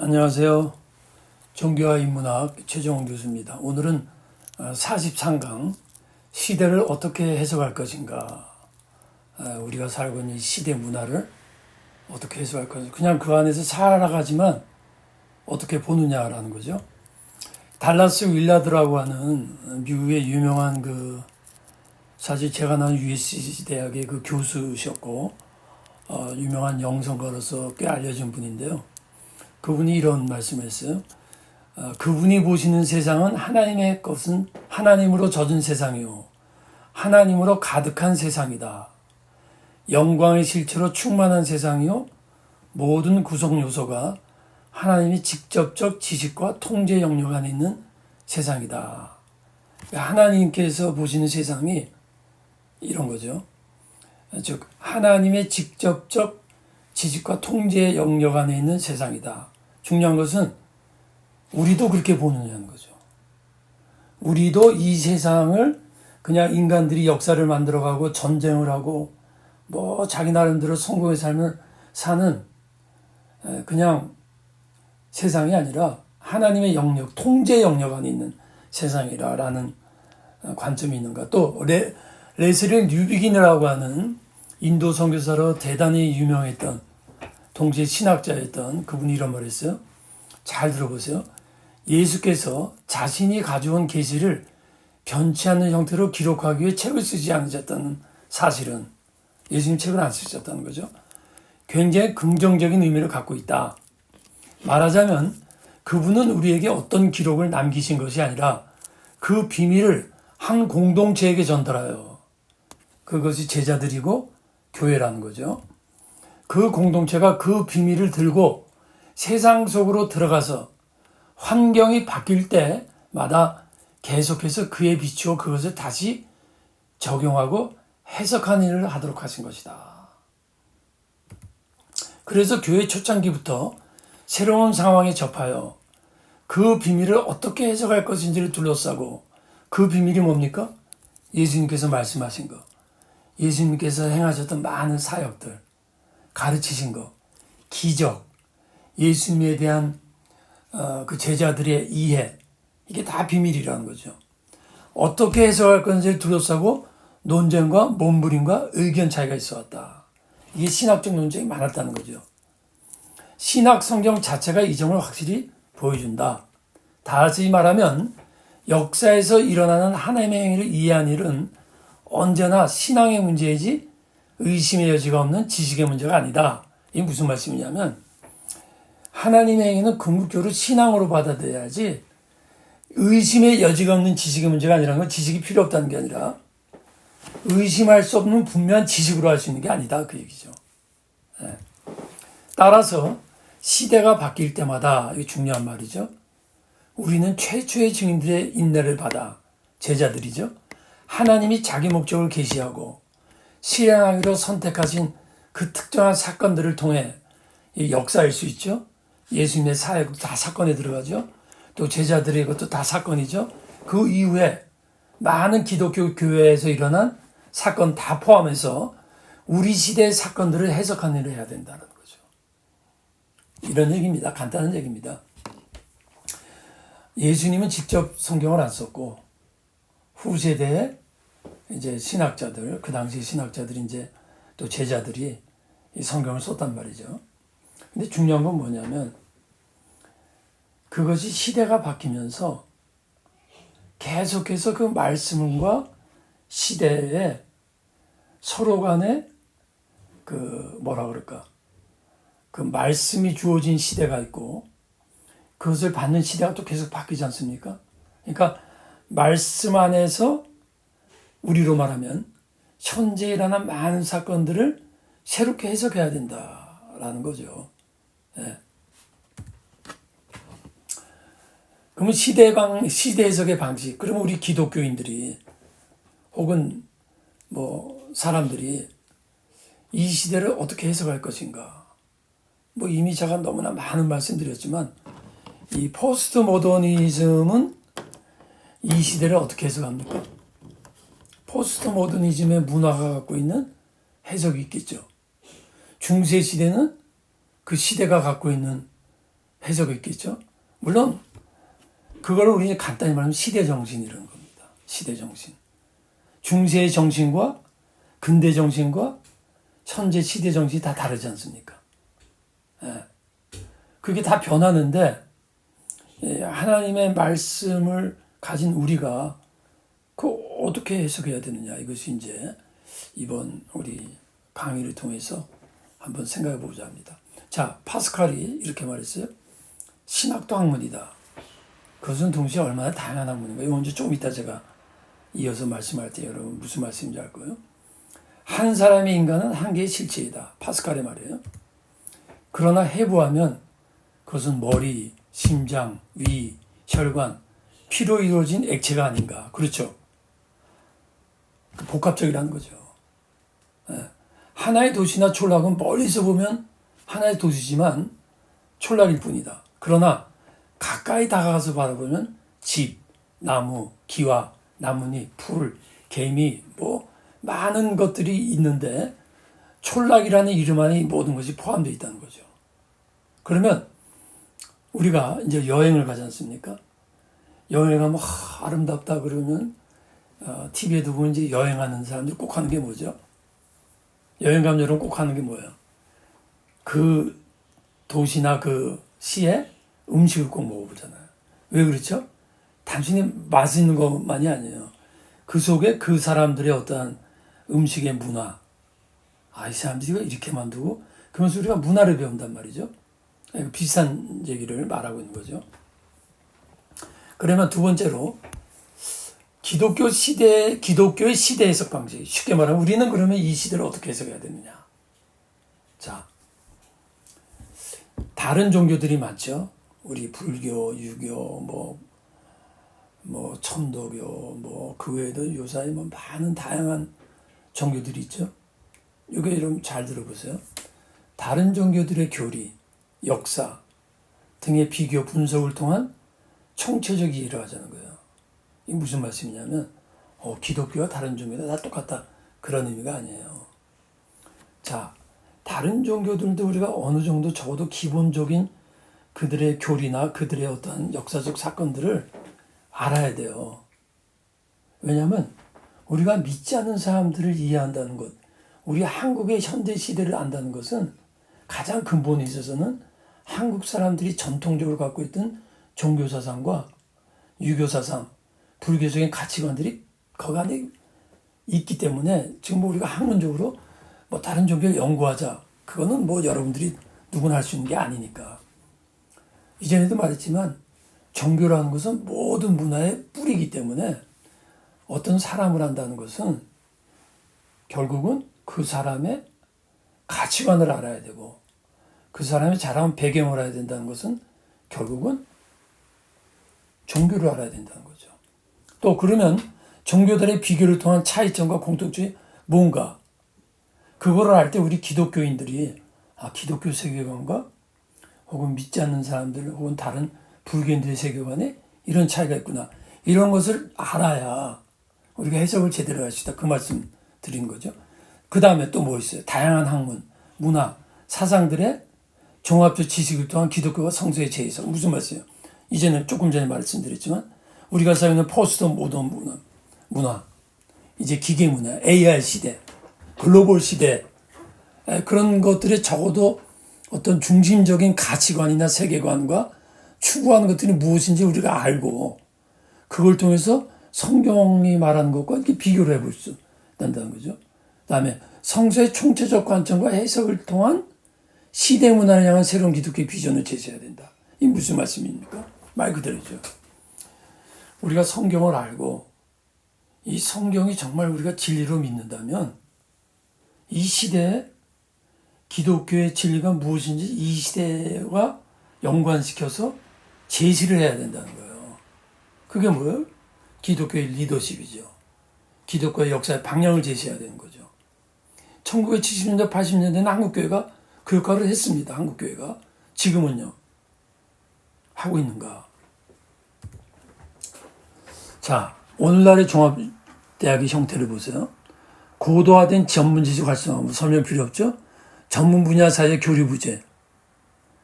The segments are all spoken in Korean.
안녕하세요. 종교와 인문학 최정훈 교수입니다. 오늘은 43강 시대를 어떻게 해석할 것인가, 우리가 살고 있는 시대 문화를 어떻게 해석할 것인가, 그냥 그 안에서 살아가지만 어떻게 보느냐라는 거죠. 달라스 윌라드라고 하는 미국의 유명한 사실 제가 나온 USC 대학의 그 교수셨고 유명한 영성가로서 꽤 알려진 분인데요. 그분이 이런 말씀을 했어요. 그분이 보시는 세상은 하나님의 것은 하나님으로 젖은 세상이요, 하나님으로 가득한 세상이다. 영광의 실체로 충만한 세상이요, 모든 구성 요소가 하나님의 직접적 지식과 통제 영역 안에 있는 세상이다. 하나님께서 보시는 세상이 이런 거죠. 즉 하나님의 직접적 지식과 통제 영역 안에 있는 세상이다. 중요한 것은 우리도 그렇게 보느냐는 거죠. 우리도 이 세상을 그냥 인간들이 역사를 만들어가고 전쟁을 하고 자기 나름대로 성공의 삶을 사는 그냥 세상이 아니라 하나님의 영역, 통제 영역 안에 있는 세상이라는 관점이 있는가. 또 레슬리 뉴비긴이라고 하는 인도 선교사로 대단히 유명했던 동시에 신학자였던 그분이 이런 말을 했어요. 잘 들어보세요. 예수께서 자신이 가져온 계시를 변치 않는 형태로 기록하기 위해 책을 쓰지 않으셨다는 사실은, 예수님 책을 안 쓰셨다는 거죠. 굉장히 긍정적인 의미를 갖고 있다. 말하자면 그분은 우리에게 어떤 기록을 남기신 것이 아니라 그 비밀을 한 공동체에게 전달하여, 그것이 제자들이고 교회라는 거죠. 그 공동체가 그 비밀을 들고 세상 속으로 들어가서 환경이 바뀔 때마다 계속해서 그에 비추어 그것을 다시 적용하고 해석하는 일을 하도록 하신 것이다. 그래서 교회 초창기부터 새로운 상황에 접하여 그 비밀을 어떻게 해석할 것인지를 둘러싸고, 그 비밀이 뭡니까? 예수님께서 말씀하신 것, 예수님께서 행하셨던 많은 사역들, 가르치신 것, 기적, 예수님에 대한 그 제자들의 이해, 이게 다 비밀이라는 거죠. 어떻게 해석할 건지를 둘러싸고 논쟁과 몸부림과 의견 차이가 있어 왔다. 이게 신학적 논쟁이 많았다는 거죠. 신학 성경 자체가 이 점을 확실히 보여준다. 다시 말하면 역사에서 일어나는 하나님의 행위를 이해한 일은 언제나 신앙의 문제이지 의심의 여지가 없는 지식의 문제가 아니다. 이게 무슨 말씀이냐면, 하나님의 행위는 궁극적으로 신앙으로 받아들여야지 의심의 여지가 없는 지식의 문제가 아니라는 건, 지식이 필요 없다는 게 아니라 의심할 수 없는 분명한 지식으로 할 수 있는 게 아니다, 그 얘기죠. 네. 따라서 시대가 바뀔 때마다, 이게 중요한 말이죠, 우리는 최초의 증인들의 인내를 받아, 제자들이죠, 하나님이 자기 목적을 계시하고 실행하기로 선택하신 그 특정한 사건들을 통해 역사일 수 있죠. 예수님의 사역도 다 사건에 들어가죠. 또 제자들의 것도 다 사건이죠. 그 이후에 많은 기독교 교회에서 일어난 사건 다 포함해서 우리 시대의 사건들을 해석하는 일을 해야 된다는 거죠. 이런 얘기입니다. 간단한 얘기입니다. 예수님은 직접 성경을 안 썼고 후세대에 이제 신학자들, 그 당시 신학자들이 이제 또 제자들이 이 성경을 썼단 말이죠. 근데 중요한 건 뭐냐면, 그것이 시대가 바뀌면서 계속해서 그 말씀과 시대에 서로 간에 그 말씀이 주어진 시대가 있고 그것을 받는 시대가 또 계속 바뀌지 않습니까? 그러니까 말씀 안에서 우리로 말하면 현재 일어난 많은 사건들을 새롭게 해석해야 된다라는 거죠. 네. 그러면 시대 해석의 방식, 그러면 우리 기독교인들이 혹은 사람들이 이 시대를 어떻게 해석할 것인가. 이미 제가 너무나 많은 말씀드렸지만, 이 포스트 모더니즘은 이 시대를 어떻게 해석합니까? 포스트 모더니즘의 문화가 갖고 있는 해석이 있겠죠. 중세 시대는 그 시대가 갖고 있는 해석이 있겠죠. 물론 그걸 우리 간단히 말하면 시대 정신이라는 겁니다. 시대 정신. 중세의 정신과 근대 정신과 현재 시대 정신이 다 다르지 않습니까? 예. 그게 다 변하는데 하나님의 말씀을 가진 우리가 그 어떻게 해석해야 되느냐, 이것이 이제 이번 우리 강의를 통해서 한번 생각해 보자 합니다. 자, 파스칼이 이렇게 말했어요. 신학도 학문이다. 그것은 동시에 얼마나 다양한 학문인가. 이건 이제 좀 이따 제가 이어서 말씀할 때 여러분 무슨 말씀인지 알 거예요. 한 사람의 인간은 한 개의 실체이다. 파스칼의 말이에요. 그러나 해부하면 그것은 머리, 심장, 위, 혈관, 피로 이루어진 액체가 아닌가. 그렇죠. 복합적이라는 거죠. 하나의 도시나 촌락은 멀리서 보면 하나의 도시지만 촌락일 뿐이다. 그러나 가까이 다가가서 바라보면 집, 나무, 기와, 나뭇잎, 풀, 개미, 많은 것들이 있는데 촌락이라는 이름 안에 모든 것이 포함되어 있다는 거죠. 그러면 우리가 이제 여행을 가지 않습니까? 여행 가면 아름답다 그러면 TV에도 보면 이제 여행하는 사람들이 꼭 하는 게 뭐죠? 여행 가면 여러분 꼭 하는 게 뭐예요? 그 도시나 그 시에 음식을 꼭 먹어보잖아요. 왜 그렇죠? 단순히 맛있는 것만이 아니에요. 그 속에 그 사람들의 어떠한 음식의 문화. 이 사람들이 이렇게 만들고, 그러면서 우리가 문화를 배운단 말이죠. 비슷한 얘기를 말하고 있는 거죠. 그러면 두 번째로, 기독교의 시대 해석 방식. 쉽게 말하면 우리는 그러면 이 시대를 어떻게 해석해야 되느냐. 자, 다른 종교들이 많죠. 우리 불교, 유교, 천도교, 그 외에도 요사이 많은 다양한 종교들이 있죠. 이거 여러분 잘 들어보세요. 다른 종교들의 교리, 역사 등의 비교 분석을 통한 총체적 이해를 하자는 거예요. 이게 무슨 말씀이냐면 기독교와 다른 종교가 다 똑같다. 그런 의미가 아니에요. 자, 다른 종교들도 우리가 어느 정도 적어도 기본적인 그들의 교리나 그들의 어떤 역사적 사건들을 알아야 돼요. 왜냐하면 우리가 믿지 않는 사람들을 이해한다는 것, 우리 한국의 현대 시대를 안다는 것은 가장 근본에 있어서는 한국 사람들이 전통적으로 갖고 있던 종교사상과 유교사상, 불교적인 가치관들이 거기 안에 있기 때문에 지금 우리가 학문적으로 다른 종교를 연구하자. 그거는 여러분들이 누구나 할 수 있는 게 아니니까. 이전에도 말했지만 종교라는 것은 모든 문화의 뿌리이기 때문에 어떤 사람을 한다는 것은 결국은 그 사람의 가치관을 알아야 되고 그 사람이 자라온 배경을 알아야 된다는 것은 결국은 종교를 알아야 된다는 거죠. 또 그러면 종교들의 비교를 통한 차이점과 공통점이 뭔가 그거를 알 때 우리 기독교인들이 기독교 세계관과 혹은 믿지 않는 사람들 혹은 다른 불교인들의 세계관에 이런 차이가 있구나. 이런 것을 알아야 우리가 해석을 제대로 할 수 있다. 그 말씀 드린 거죠. 그 다음에 또 뭐 있어요? 다양한 학문, 문화, 사상들의 종합적 지식을 통한 기독교가 성서의 재해석. 무슨 말씀이에요? 이제는 조금 전에 말씀드렸지만 우리가 사용하는 포스트 모던 문화, 이제 기계 문화, AI 시대, 글로벌 시대 그런 것들에 적어도 어떤 중심적인 가치관이나 세계관과 추구하는 것들이 무엇인지 우리가 알고 그걸 통해서 성경이 말하는 것과 이렇게 비교를 해볼 수 있다는 거죠. 그다음에 성서의 총체적 관점과 해석을 통한 시대 문화를 향한 새로운 기독교의 비전을 제시해야 된다. 이게 무슨 말씀입니까? 말 그대로죠. 우리가 성경을 알고 이 성경이 정말 우리가 진리로 믿는다면 이 시대에 기독교의 진리가 무엇인지 이 시대와 연관시켜서 제시를 해야 된다는 거예요. 그게 뭐예요? 기독교의 리더십이죠. 기독교의 역사의 방향을 제시해야 되는 거죠. 1970년대, 80년대는 한국교회가 그 역할을 했습니다. 한국교회가. 지금은요. 하고 있는가? 자, 오늘날의 종합대학의 형태를 보세요. 고도화된 전문지식 활성화, 설명 필요 없죠? 전문 분야 사이의 교류 부재.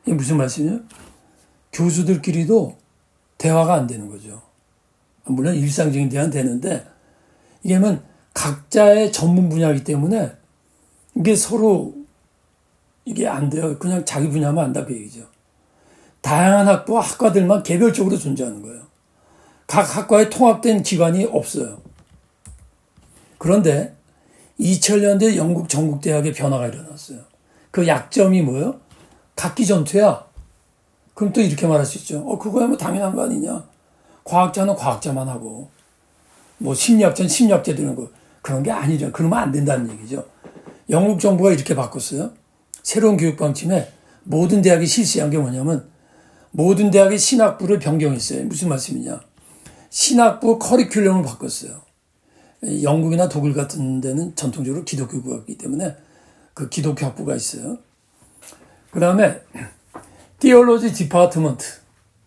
이게 무슨 말씀이에요? 교수들끼리도 대화가 안 되는 거죠. 물론 일상적인 대화는 되는데 이게 뭐 각자의 전문 분야이기 때문에 이게 서로 이게 안 돼요. 그냥 자기 분야만 안다 그 얘기죠. 다양한 학부와 학과들만 개별적으로 존재하는 거예요. 각 학과에 통합된 기관이 없어요. 그런데 2000년대 영국 전국대학의 변화가 일어났어요. 그 약점이 뭐예요? 각기 전투야. 그럼 또 이렇게 말할 수 있죠. 그거야 뭐 당연한 거 아니냐. 과학자는 과학자만 하고 뭐 심리학자는 심리학자 되는 거 그런 게 아니죠. 그러면 안 된다는 얘기죠. 영국 정부가 이렇게 바꿨어요. 새로운 교육 방침에 모든 대학이 실시한 게 뭐냐면 모든 대학의 신학부를 변경했어요. 무슨 말씀이냐. 신학부 커리큘럼을 바꿨어요. 영국이나 독일 같은 데는 전통적으로 기독교 국가이기 때문에 그 기독교 학부가 있어요. 그 다음에 Theology Department,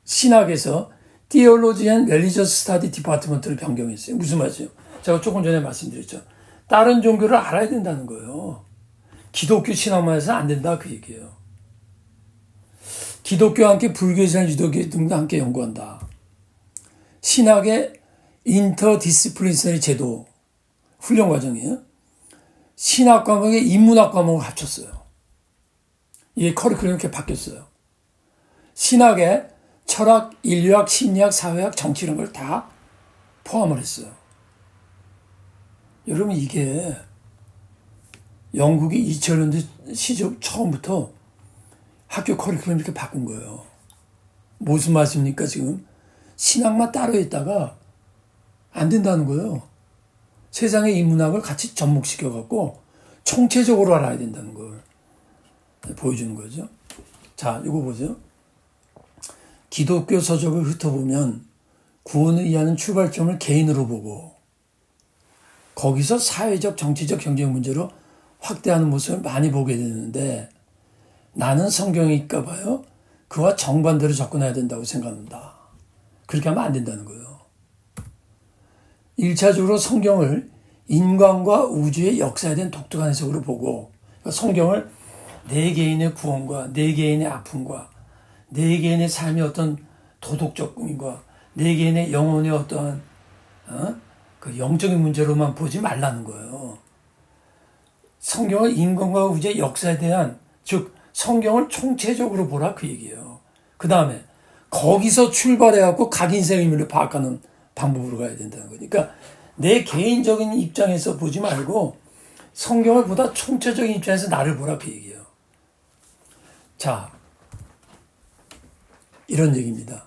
신학에서 Theology and Religious Study Department를 변경했어요. 무슨 말이죠? 제가 조금 전에 말씀드렸죠. 다른 종교를 알아야 된다는 거예요. 기독교 신학만 해서 안 된다 그 얘기예요. 기독교와 함께 불교에서는 유도교 등도 함께 연구한다. 신학의 인터디스플리너리 제도 훈련 과정이에요. 신학 과목에 인문학 과목을 합쳤어요. 이게 커리큘럼이 이렇게 바뀌었어요. 신학에 철학, 인류학, 심리학, 사회학, 정치 이런 걸 다 포함을 했어요. 여러분 이게 영국이 2000년대 시절 처음부터 학교 커리큘럼 이렇게 바꾼 거예요. 무슨 말씀입니까 지금? 신학만 따로 있다가 안 된다는 거예요. 세상의 인문학을 같이 접목시켜갖고 총체적으로 알아야 된다는 걸 보여주는 거죠. 자, 이거 보세요. 기독교 서적을 훑어보면 구원을 이해하는 출발점을 개인으로 보고 거기서 사회적, 정치적, 경제적 문제로 확대하는 모습을 많이 보게 되는데 나는 성경일까 봐요. 그와 정반대로 접근해야 된다고 생각한다. 그렇게 하면 안 된다는 거예요. 1차적으로 성경을 인간과 우주의 역사에 대한 독특한 해석으로 보고 그러니까 성경을 내 개인의 구원과 내 개인의 아픔과 내 개인의 삶의 어떤 도덕적 꿈과 내 개인의 영혼의 어떠한 그 영적인 문제로만 보지 말라는 거예요. 성경을 인간과 우주의 역사에 대한 즉 성경을 총체적으로 보라 그 얘기예요. 그 다음에 거기서 출발해갖고 각 인생의 의미를 파악하는 방법으로 가야 된다는 거니까 내 개인적인 입장에서 보지 말고 성경을 보다 총체적인 입장에서 나를 보라 그 얘기예요. 자, 이런 얘기입니다.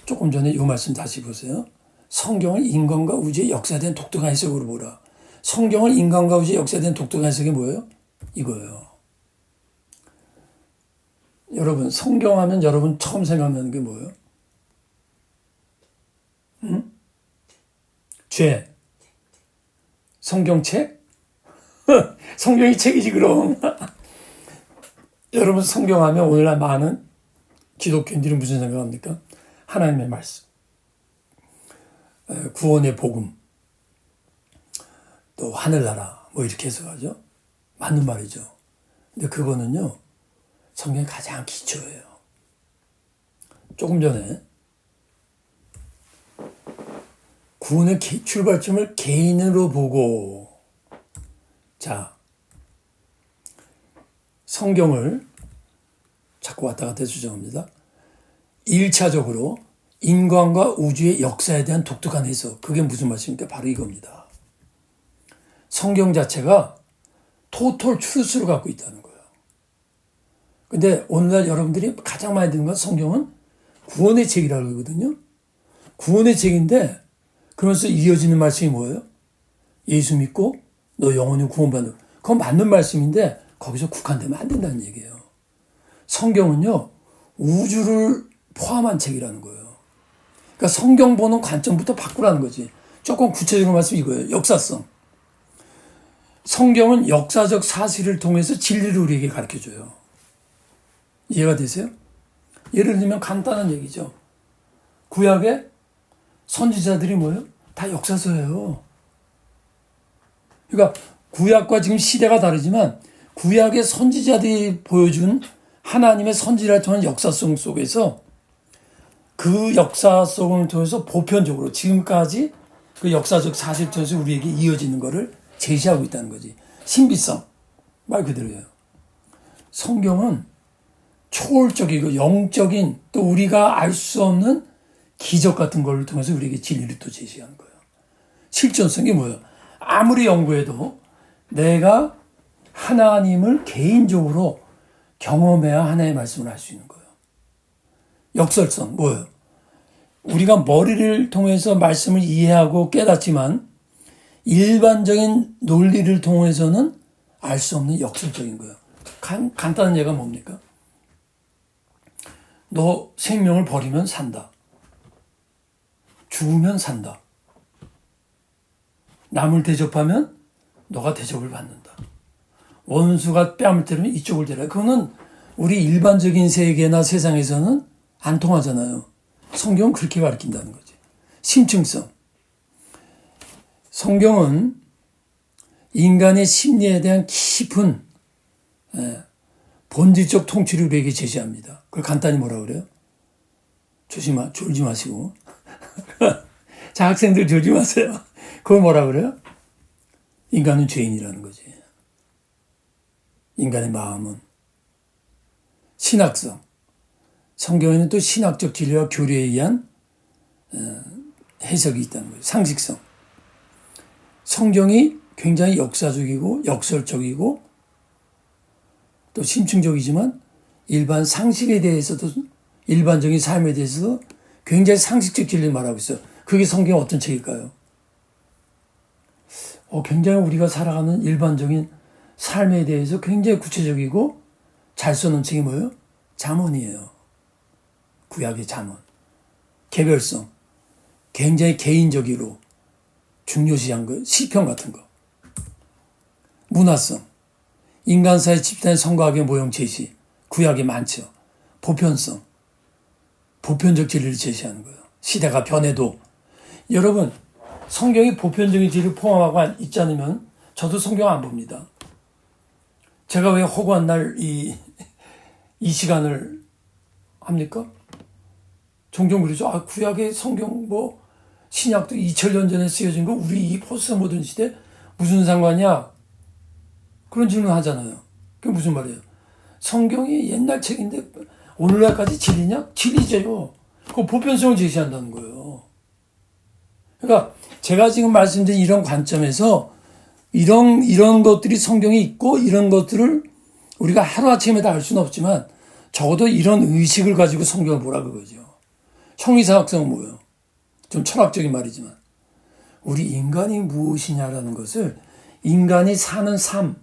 조금 전에 이 말씀 다시 보세요. 성경을 인간과 우주의 역사에 대한 독특한 해석으로 보라. 성경을 인간과 우주의 역사에 대한 독특한 해석이 뭐예요? 이거예요. 여러분 성경하면 여러분 처음 생각나는 게 뭐예요? 죄. 성경책? 성경이 책이지 그럼. 여러분 성경하면 오늘날 많은 기독교인들이 무슨 생각합니까? 하나님의 말씀, 구원의 복음, 또 하늘나라 뭐 이렇게 해석하죠. 맞는 말이죠. 근데 그거는요. 성경의 가장 기초예요. 조금 전에 구원의 출발점을 개인으로 보고 자 성경을 자꾸 왔다 갔다 해서 죄송합니다. 1차적으로 인간과 우주의 역사에 대한 독특한 해석 그게 무슨 말씀입니까? 바로 이겁니다. 성경 자체가 토탈 트루스를 갖고 있다는 거예요. 근데 오늘날 여러분들이 가장 많이 듣는 건 성경은 구원의 책이라고 그러거든요. 구원의 책인데 그러면서 이어지는 말씀이 뭐예요? 예수 믿고 너 영원히 구원받는 그건 맞는 말씀인데 거기서 국한되면 안 된다는 얘기예요. 성경은요. 우주를 포함한 책이라는 거예요. 그러니까 성경 보는 관점부터 바꾸라는 거지. 조금 구체적인 말씀이 이거예요. 역사성. 성경은 역사적 사실을 통해서 진리를 우리에게 가르쳐줘요. 이해가 되세요? 예를 들면 간단한 얘기죠. 구약의 선지자들이 뭐예요? 다 역사서예요. 그러니까 구약과 지금 시대가 다르지만 구약의 선지자들이 보여준 하나님의 선지를 통한 역사성 속에서 그 역사성을 통해서 보편적으로 지금까지 그 역사적 사실 통해서 우리에게 이어지는 것을 제시하고 있다는 거지. 신비성. 말 그대로예요. 성경은 초월적이고 영적인 또 우리가 알 수 없는 기적 같은 걸 통해서 우리에게 진리를 또 제시하는 거예요. 실존성이 뭐예요? 아무리 연구해도 내가 하나님을 개인적으로 경험해야 하나님의 말씀을 알 수 있는 거예요. 역설성 뭐예요? 우리가 머리를 통해서 말씀을 이해하고 깨닫지만 일반적인 논리를 통해서는 알 수 없는 역설적인 거예요. 간단한 예가 뭡니까? 너 생명을 버리면 산다. 죽으면 산다. 남을 대접하면 너가 대접을 받는다. 원수가 뺨을 때리면 이쪽을 때려. 그거는 우리 일반적인 세계나 세상에서는 안 통하잖아요. 성경은 그렇게 가르친다는 거지. 심층성. 성경은 인간의 심리에 대한 깊은 본질적 통치를 우리에게 제시합니다. 그걸 간단히 뭐라 그래요? 졸지 마시고. 자, 학생들 졸지 마세요. 그걸 뭐라 그래요? 인간은 죄인이라는 거지. 인간의 마음은. 신학성. 성경에는 또 신학적 진리와 교리에 의한 해석이 있다는 거예요. 상식성. 성경이 굉장히 역사적이고 역설적이고 또 심층적이지만 일반 상식에 대해서도 일반적인 삶에 대해서도 굉장히 상식적 진리를 말하고 있어요. 그게 성경의 어떤 책일까요? 굉장히 우리가 살아가는 일반적인 삶에 대해서 굉장히 구체적이고 잘 써놓은 책이 뭐예요? 잠언이에요. 구약의 잠언. 개별성. 굉장히 개인적으로 중요시한 거. 시편 같은 거. 문화성. 인간사의 집단의 성과학의 모형 제시. 구약이 많죠. 보편성. 보편적 진리를 제시하는 거예요. 시대가 변해도. 여러분, 성경이 보편적인 진리를 포함하고 있지 않으면 저도 성경 안 봅니다. 제가 왜 허구한 날 이 시간을 합니까? 종종 그러죠. 구약의 성경 신약도 2000년 전에 쓰여진 거 우리 이 포스트 모던 시대 무슨 상관이야? 그런 질문 하잖아요. 그게 무슨 말이에요? 성경이 옛날 책인데 오늘날까지 진리냐? 진리죠. 그 보편성을 제시한다는 거예요. 그러니까 제가 지금 말씀드린 이런 관점에서 이런 것들이 성경에 있고 이런 것들을 우리가 하루아침에 다 알 수는 없지만 적어도 이런 의식을 가지고 성경을 보라 그거죠. 형이사학성은 뭐예요? 좀 철학적인 말이지만 우리 인간이 무엇이냐라는 것을 인간이 사는 삶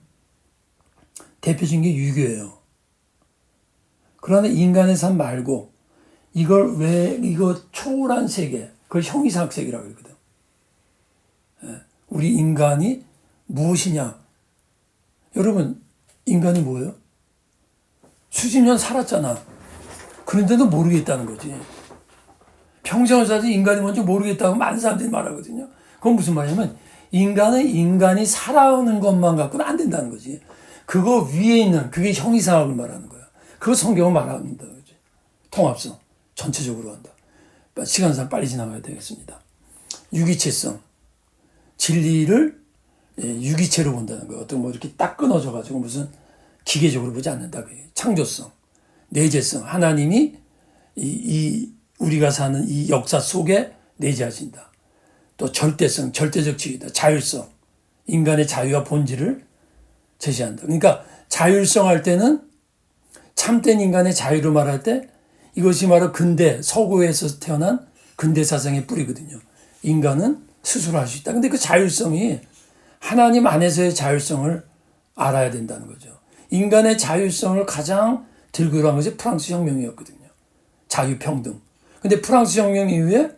대표적인 게 유교예요. 그러나 인간의 삶 말고 이거 초월한 세계 그걸 형이사학sek이라고 그러거든. 우리 인간이 무엇이냐? 여러분 인간이 뭐예요? 수십 년 살았잖아. 그런데도 모르겠다는 거지. 평생을 살아도 인간이 뭔지 모르겠다고 많은 사람들이 말하거든요. 그건 무슨 말이냐면 인간은 인간이 살아오는 것만 갖고는 안 된다는 거지. 그거 위에 있는 그게 형이상학을 말하는 거야. 그거 성경을 말한다. 그지? 통합성. 전체적으로 한다. 시간상 빨리 지나가야 되겠습니다. 유기체성. 진리를 유기체로 본다는 거예요. 어떤 이렇게 딱 끊어져가지고 무슨 기계적으로 보지 않는다. 창조성. 내재성. 하나님이 우리가 사는 이 역사 속에 내재하신다. 또 절대성, 절대적 지위다. 자율성. 인간의 자유와 본질을 제시한다. 그러니까 자율성 할 때는 참된 인간의 자유로 말할 때 이것이 바로 근대 서구에서 태어난 근대 사상의 뿌리거든요. 인간은 스스로 할 수 있다. 근데 그 자율성이 하나님 안에서의 자율성을 알아야 된다는 거죠. 인간의 자율성을 가장 들고 한 것이 프랑스 혁명이었거든요. 자유평등. 근데 프랑스 혁명 이후에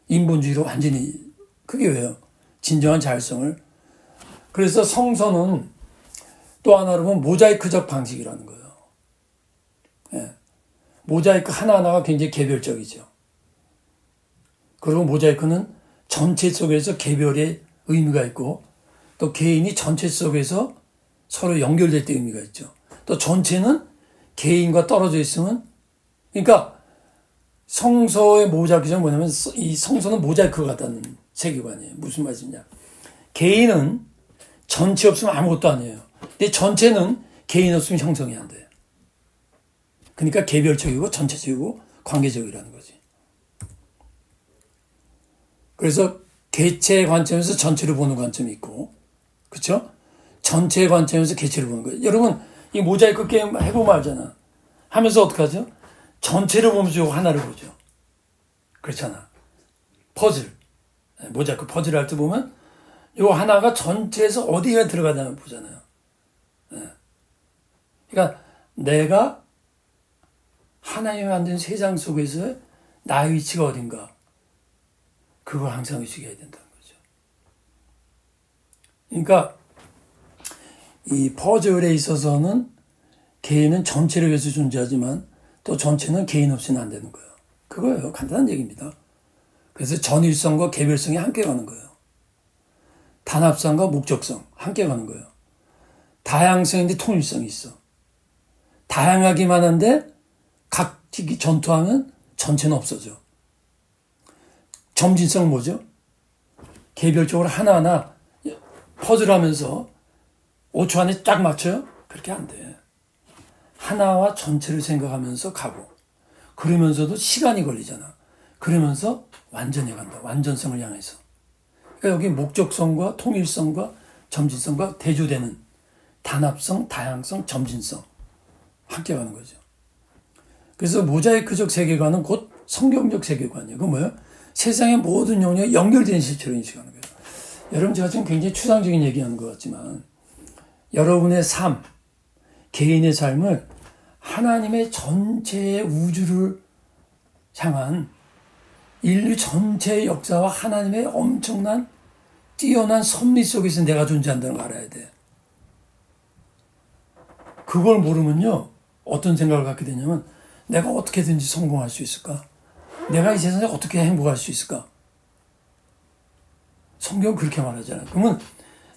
인본주의로 완전히 그게 왜요? 진정한 자율성을. 그래서 성서는 또 하나로 보면 모자이크적 방식이라는 거예요. 예. 모자이크 하나하나가 굉장히 개별적이죠. 그리고 모자이크는 전체 속에서 개별의 의미가 있고 또 개인이 전체 속에서 서로 연결될 때 의미가 있죠. 또 전체는 개인과 떨어져 있으면, 그러니까 성서의 모자이크가 뭐냐면 이 성서는 모자이크 같다는 세계관이에요. 무슨 말이냐? 개인은 전체 없으면 아무것도 아니에요. 근데 전체는 개인 없으면 형성이 안 돼요. 그러니까 개별적이고 전체적이고 관계적이라는 거지. 그래서 개체의 관점에서 전체를 보는 관점이 있고, 그렇죠? 전체의 관점에서 개체를 보는 거예요. 여러분 이 모자이크 게임 해보면 알잖아. 하면서 어떻게 하죠? 전체를 보면서 이거 하나를 보죠. 그렇잖아. 퍼즐. 모자이크 퍼즐 할 때 보면 요 하나가 전체에서 어디가 들어가냐면 보잖아요. 그러니까 내가 하나님이 만든 세상 속에서 나의 위치가 어딘가, 그걸 항상 의식해야 된다는 거죠. 그러니까 이 퍼즐에 있어서는 개인은 전체를 위해서 존재하지만 또 전체는 개인 없이는 안 되는 거예요. 그거예요. 간단한 얘기입니다. 그래서 전일성과 개별성이 함께 가는 거예요. 단합성과 목적성 함께 가는 거예요. 다양성인데 통일성이 있어. 다양하기만 한데 각기 전투하면 전체는 없어져. 점진성 뭐죠? 개별적으로 하나하나 퍼즐하면서 5초 안에 딱 맞춰요? 그렇게 안 돼. 하나와 전체를 생각하면서 가고, 그러면서도 시간이 걸리잖아. 그러면서 완전히 간다. 완전성을 향해서. 그러니까 여기 목적성과 통일성과 점진성과 대조되는 단합성, 다양성, 점진성 함께 가는 거죠. 그래서 모자이크적 세계관은 곧 성경적 세계관이에요. 그건 뭐예요? 세상의 모든 영역이 연결된 실체로 인식하는 거예요. 여러분, 제가 지금 굉장히 추상적인 얘기하는 것 같지만 여러분의 삶, 개인의 삶을 하나님의 전체 우주를 향한 인류 전체의 역사와 하나님의 엄청난 뛰어난 섭리 속에서 내가 존재한다는 걸 알아야 돼. 그걸 모르면요, 어떤 생각을 갖게 되냐면 내가 어떻게든지 성공할 수 있을까? 내가 이 세상에 어떻게 행복할 수 있을까? 성경은 그렇게 말하잖아요. 그러면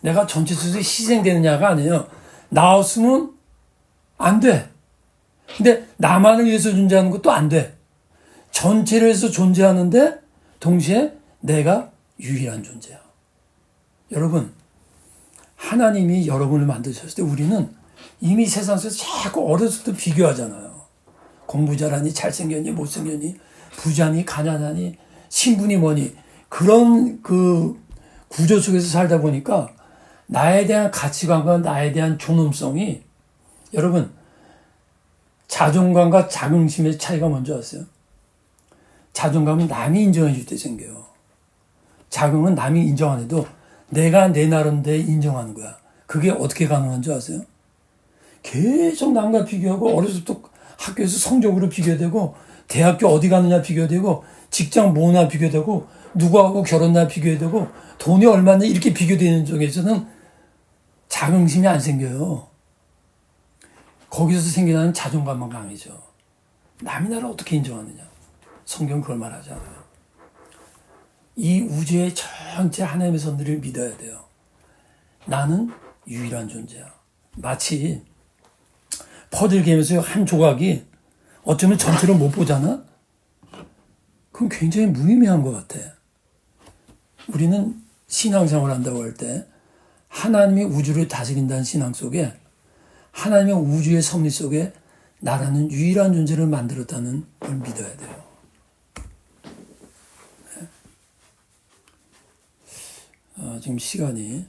내가 전체 속에서 희생되느냐가 아니에요. 나 없으면 안 돼. 근데 나만을 위해서 존재하는 것도 안 돼. 전체를 위해서 존재하는데 동시에 내가 유일한 존재야. 여러분, 하나님이 여러분을 만드셨을 때 우리는 이미 세상 속에서 자꾸 어렸을 때 비교하잖아요. 공부 잘하니, 잘생겼니, 못생겼니, 부자니, 가난하니, 신분이 뭐니, 그런 그 구조 속에서 살다 보니까 나에 대한 가치관과 나에 대한 존엄성이, 여러분, 자존감과 자긍심의 차이가 뭔지 아세요? 자존감은 남이 인정해 줄 때 생겨요. 자긍은 남이 인정 안 해도 내가 내 나름대로 인정하는 거야. 그게 어떻게 가능한 줄 아세요? 계속 남과 비교하고, 어렸을 때 학교에서 성적으로 비교되고, 대학교 어디 가느냐 비교되고, 직장 뭐나 비교되고, 누구하고 결혼나 비교되고, 돈이 얼마나 이렇게 비교되는 쪽에서는 자긍심이 안 생겨요. 거기서 생겨나는 자존감만 강해져. 남이 나를 어떻게 인정하느냐. 성경 그걸 말하잖아요. 이 우주의 전체 하나님의 선들을 믿어야 돼요. 나는 유일한 존재야. 마치 퍼즐 게임에서 한 조각이 어쩌면 전체를 못 보잖아? 그건 굉장히 무의미한 것 같아. 우리는 신앙생활을 한다고 할 때 하나님이 우주를 다스린다는 신앙 속에, 하나님의 우주의 섭리 속에 나라는 유일한 존재를 만들었다는 걸 믿어야 돼요. 지금 시간이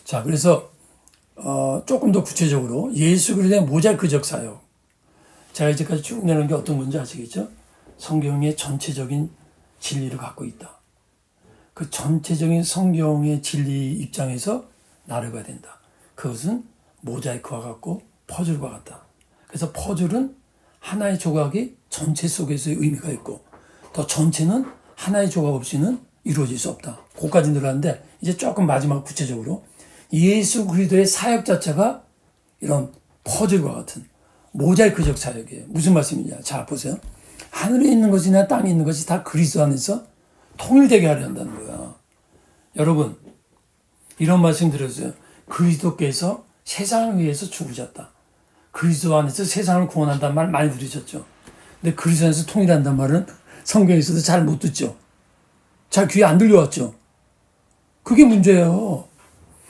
자, 그래서 조금 더 구체적으로 예수 그리스도의 모자이크적 사역, 제가 이제까지 쭉 내는 게 어떤 건지 아시겠죠? 성경의 전체적인 진리를 갖고 있다. 그 전체적인 성경의 진리 입장에서 나르가 된다. 그것은 모자이크와 같고 퍼즐과 같다. 그래서 퍼즐은 하나의 조각이 전체 속에서의 의미가 있고, 더 전체는 하나의 조각 없이는 이루어질 수 없다. 거기까지 늘었는데 이제 조금 마지막 구체적으로 예수 그리스도의 사역 자체가 이런 퍼즐과 같은 모자이크적 사역이에요. 무슨 말씀이냐? 자, 보세요. 하늘에 있는 것이나 땅에 있는 것이 다 그리스도 안에서 통일되게 하려 한다는 거야. 여러분, 이런 말씀 들었어요. 그리스도께서 세상을 위해서 죽으셨다. 그리스도 안에서 세상을 구원한다는 말 많이 들으셨죠. 근데 그리스도 안에서 통일한다는 말은 성경에서도 잘 못 듣죠. 잘 귀에 안 들려왔죠. 그게 문제예요.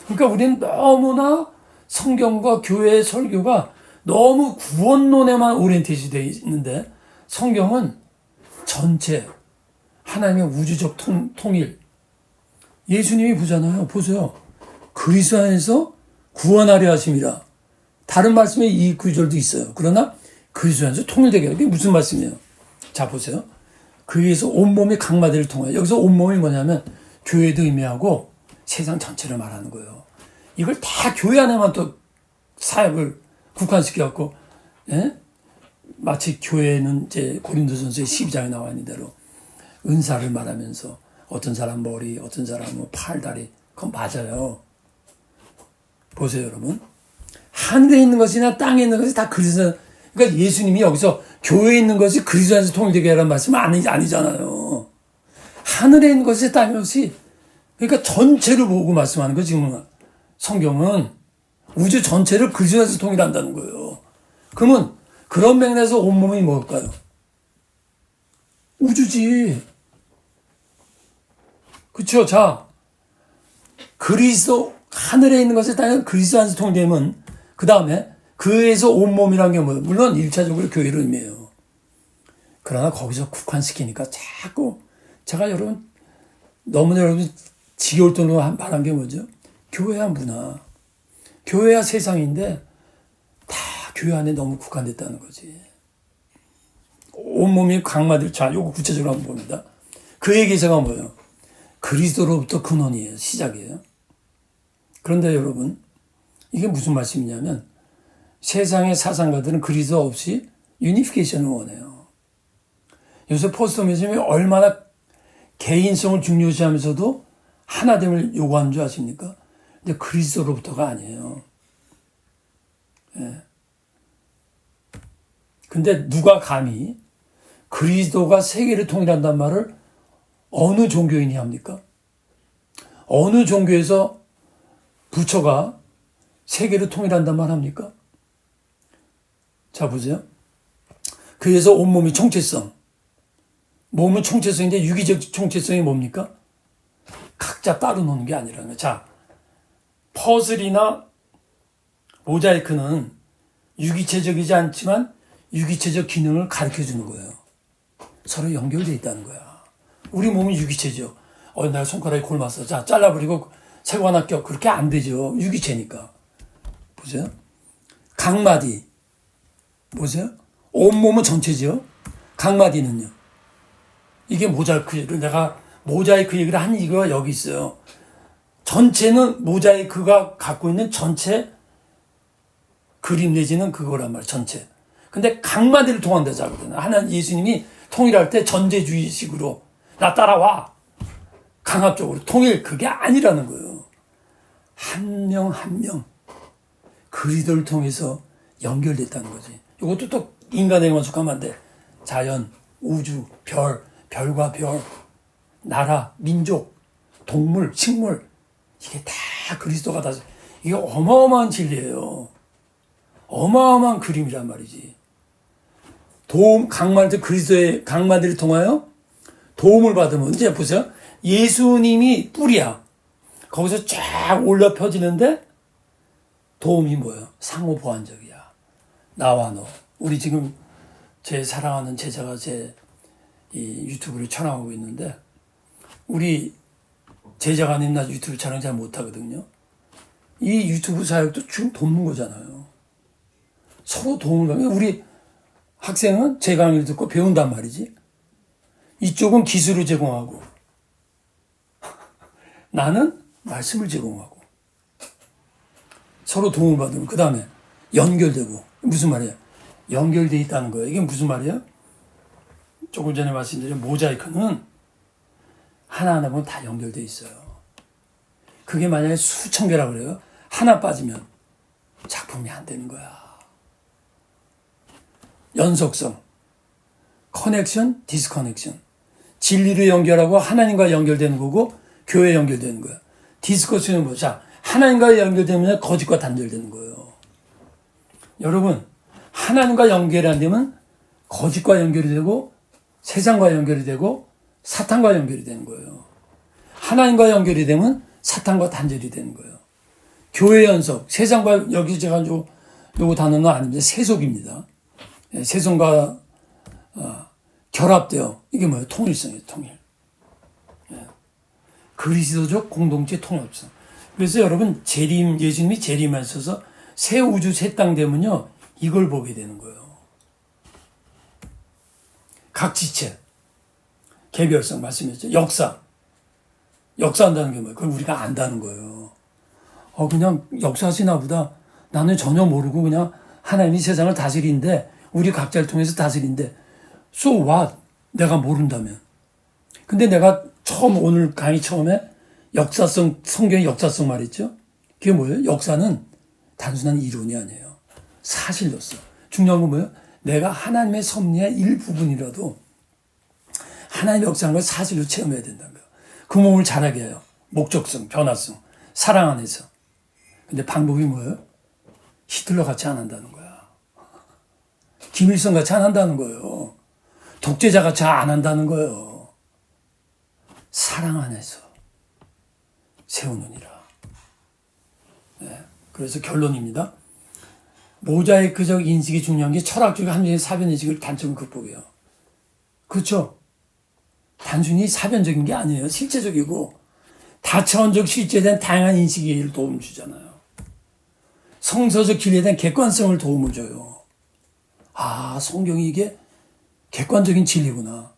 그러니까 우리는 너무나 성경과 교회의 설교가 너무 구원론에만 오리엔테이션 되어 있는데 성경은 전체 하나님의 우주적 통일. 예수님이 보잖아요. 보세요. 그리스도 안에서 구원하려 하심이라. 다른 말씀에 이 구절도 있어요. 그러나 그리스도 안에서 통일되게 하는 게 무슨 말씀이에요? 자, 보세요. 그에서 온몸이 각마디를 통하여. 여기서 온몸이 뭐냐면 교회도 의미하고 세상 전체를 말하는 거예요. 이걸 다 교회 안에만 또 사역을 국한시켜갖고, 예? 마치 교회는 이제 고린도전서의 12장에 나와 있는 대로 은사를 말하면서 어떤 사람 머리, 어떤 사람 뭐 팔, 다리, 그건 맞아요. 보세요, 여러분. 하늘에 있는 것이나 땅에 있는 것이 다 그리스도, 그러니까 예수님이 여기서 교회에 있는 것이 그리스도 안에서 통일되게 하라는 말씀은 아니잖아요. 하늘에 있는 것이 땅에 있는 것이, 그러니까 전체를 보고 말씀하는 거 지금 성경은 우주 전체를 그리스도 안에서 통일한다는 거예요. 그러면 그런 맥락에서 온몸이 뭘까요? 우주지. 그렇죠? 자, 그리스도 하늘에 있는 것에 땅에 그리스도 안에서 통일되면 그 다음에 그에서 온몸이라는 게 뭐예요? 물론 1차적으로 교회를 의미해요. 그러나 거기서 국한시키니까 자꾸 제가 너무나 여러분 지겨울 정도로 말한 게 뭐죠? 교회야 문화. 교회야 세상인데 다 교회 안에 너무 국한됐다는 거지. 온몸이 각마들, 자, 요거 구체적으로 한번 봅니다. 그의 기세가 뭐예요? 그리스도로부터 근원이에요. 시작이에요. 그런데 여러분, 이게 무슨 말씀이냐면 세상의 사상가들은 그리스도 없이 유니피케이션을 원해요. 요새 포스트모더니즘이 얼마나 개인성을 중요시하면서도 하나됨을 요구하는 줄 아십니까? 근데 그리스도로부터가 아니에요. 예. 근데 누가 감히 그리스도가 세계를 통일한다는 말을 어느 종교인이 합니까? 어느 종교에서 부처가 세계를 통일한다는 말 합니까? 자, 보세요. 그래서 온몸이 총체성. 몸은 총체성인데 유기적 총체성이 뭡니까? 각자 따로 노는 게 아니라는 거예요. 자, 퍼즐이나 모자이크는 유기체적이지 않지만 유기체적 기능을 가르쳐 주는 거예요. 서로 연결되어 있다는 거야. 우리 몸은 유기체죠. 내가 손가락이 골맞어. 자, 잘라버리고 새거 하나 껴. 그렇게 안 되죠. 유기체니까. 보세요. 각마디. 보세요. 온몸은 전체죠. 각마디는요. 이게 모자이크를 내가 모자이크 얘기를 한 이유가 여기 있어요. 전체는 모자이크가 갖고 있는 전체 그림 내지는 그거란 말이에요. 전체. 근데 각마디를 통한다고 하거든요. 하나님 예수님이 통일할 때 전제주의식으로 나 따라와. 강압적으로 통일 그게 아니라는 거예요. 한 명 한 명 그리스도를 통해서 연결됐다는 거지. 이것도 또 인간에게만 속하면 안 돼. 자연, 우주, 별과 별, 나라, 민족, 동물, 식물 이게 다 그리스도가 다 이게 어마어마한 진리예요. 어마어마한 그림이란 말이지. 각마디 그리스도의 각마디를 통하여 도움을 받으면 이제 보세요. 예수님이 뿌리야. 거기서 쫙 올라 펴지는데 도움이 뭐예요? 상호 보완적이야. 나와 너. 우리 지금 제 사랑하는 제자가 제 이 유튜브를 촬영하고 있는데 우리 제자가 아닌 나 유튜브 촬영 잘 못하거든요. 이 유튜브 사역도 지금 돕는 거잖아요. 서로 도움을 받으면 우리 학생은 제 강의를 듣고 배운단 말이지. 이쪽은 기술을 제공하고 나는 말씀을 제공하고 서로 도움을 받으면 그 다음에 연결되고 무슨 말이야? 연결돼 있다는 거예요. 이게 무슨 말이에요? 조금 전에 말씀드린 모자이크는 하나하나 보면 다 연결돼 있어요. 그게 만약에 수천 개라고 그래요. 하나 빠지면 작품이 안 되는 거야. 연속성, 커넥션, 디스커넥션. 진리를 연결하고 하나님과 연결되는 거고 교회에 연결되는 거야. 디스커션은 뭐죠? 자, 하나님과 연결되면 거짓과 단절되는 거예요. 여러분, 하나님과 연결이 안 되면 거짓과 연결이 되고 세상과 연결이 되고 사탄과 연결이 되는 거예요. 하나님과 연결이 되면 사탄과 단절이 되는 거예요. 교회 연속, 세상과 여기 제가 요거 단어는 아닙니다. 세속입니다. 세속과 결합되어 이게 뭐예요? 통일성이에요. 통일. 그리스도적 공동체 통합성. 그래서 여러분 예수님이 재림하셔서 새 우주 새 땅 되면요 이걸 보게 되는 거예요. 각 지체, 개별성 말씀했죠. 역사한다는 게 뭐예요? 그걸 우리가 안다는 거예요. 그냥 역사하시나 보다. 나는 전혀 모르고 그냥 하나님이 세상을 다스리는데 우리 각자를 통해서 다스리는데 so what? 내가 모른다면. 근데 내가 오늘 강의 처음에 역사성, 성경의 역사성 말했죠? 그게 뭐예요? 역사는 단순한 이론이 아니에요. 사실로서. 중요한 건 뭐예요? 내가 하나님의 섭리의 일부분이라도 하나님의 역사하는 걸 사실로 체험해야 된다는 거예요. 그 몸을 자라게 해요. 목적성, 변화성, 사랑 안에서. 근데 방법이 뭐예요? 히틀러 같이 안 한다는 거야. 김일성 같이 안 한다는 거예요. 독재자 같이 안 한다는 거예요. 사랑 안에서 세우느니라. 네. 그래서 결론입니다. 모자이크적 인식이 중요한 게 철학적 함정의 사변인식을 단점 극복해요. 그렇죠? 단순히 사변적인 게 아니에요. 실제적이고 다차원적 실제에 대한 다양한 인식에 도움을 주잖아요. 성서적 진리에 대한 객관성을 도움을 줘요. 성경이 이게 객관적인 진리구나.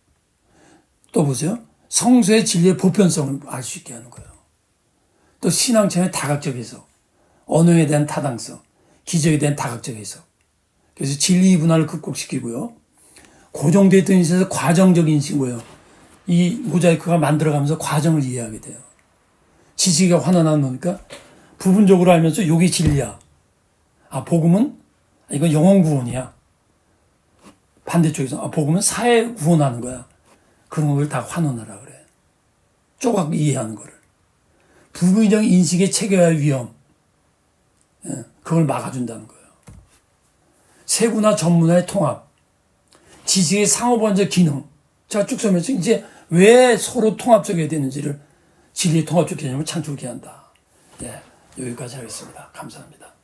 또 보세요. 성서의 진리의 보편성을 알 수 있게 하는 거예요. 또 신앙체의 다각적 해석, 언어에 대한 타당성, 기적에 대한 다각적 해석. 그래서 진리 분할을 극복시키고요. 고정되어 있던 인식에서 과정적 인식 뭐예요? 이 모자이크가 만들어가면서 과정을 이해하게 돼요. 지식이 환원하는 거니까 부분적으로 알면서 이게 진리야. 복음은 이건 영혼 구원이야. 반대쪽에서 복음은 사회 구원하는 거야. 그런 걸 다 환원하라 그래. 조각 이해하는 거를. 불균형 인식의 체계화의 위험. 그걸 막아준다는 거예요. 세구나 전문화의 통합. 지식의 상호번적 기능. 제가 쭉 설명해서 이제 왜 서로 통합적이어야 되는지를 진리의 통합적 개념을 창출케 한다. 여기까지 하겠습니다. 감사합니다.